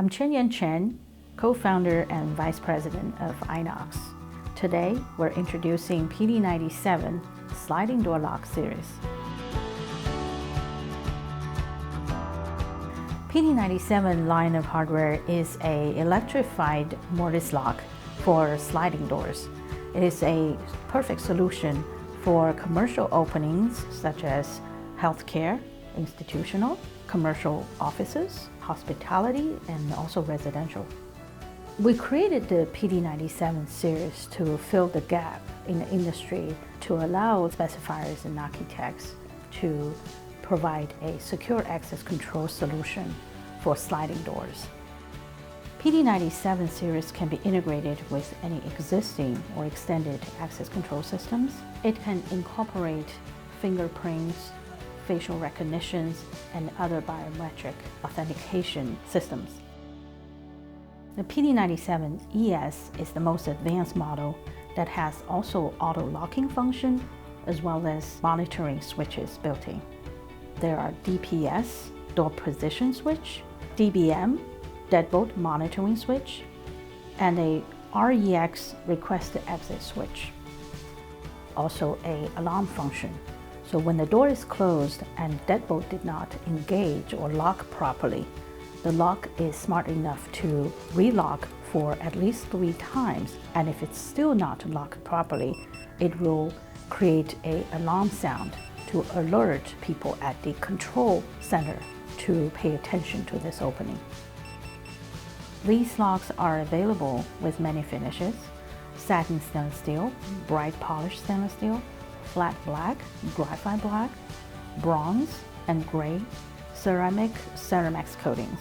I'm Chen-Yan Chen, co-founder and vice president of INOX. Today, we're introducing PD97 Sliding Door Lock Series. PD97 line of hardware is an electrified mortise lock for sliding doors. It is a perfect solution for commercial openings such as healthcare, institutional, commercial offices, hospitality, and also residential. We created the PD97 series to fill the gap in the industry to allow specifiers and architects to provide a secure access control solution for sliding doors. PD97 series can be integrated with any existing or extended access control systems. It can incorporate fingerprints, facial recognitions, and other biometric authentication systems. The PD97 ES is the most advanced model that has also auto locking function as well as monitoring switches built in. There are DPS, door position switch, DBM, deadbolt monitoring switch, and a REX request to exit switch. Also a alarm function. So when the door is closed and deadbolt did not engage or lock properly, the lock is smart enough to relock for at least 3 times. And if it's still not locked properly, it will create an alarm sound to alert people at the control center to pay attention to this opening. These locks are available with many finishes: satin stainless steel, bright polished stainless steel, flat black, graphite black, bronze, and gray, ceramic Ceramax coatings.